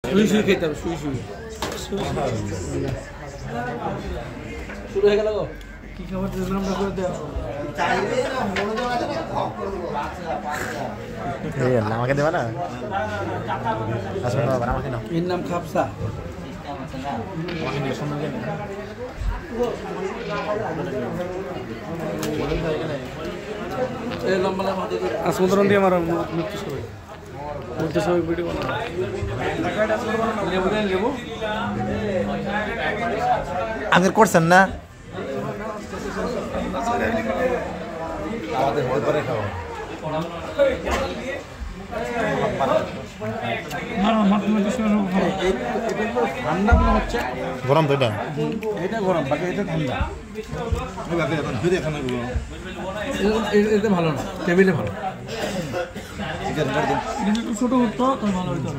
শুয়ে শুয়ে খেতে হবে, শুয়ে শুয়ে। শুরু হয়ে গেল গো। কি খাবার নামটা করে দেওয়া আমাকে দেবা না? আমাকে নাও। এর নাম খাপসা। আসমতরণ দিয়ে আমার মৃত্যু সবাই মৃত্যু সবাই ভিডিও বানাবো। লেবু দেন, লেবু আগের করছেন না? আমাদের পরে খাবো। ঠান্ডা মনে হচ্ছে, গরম তো এটা? এটা গরম, বাকি এটা ঠান্ডা। এটা ভালো না, টেবিলে ভালো। ছোট হতো ভালো হতো।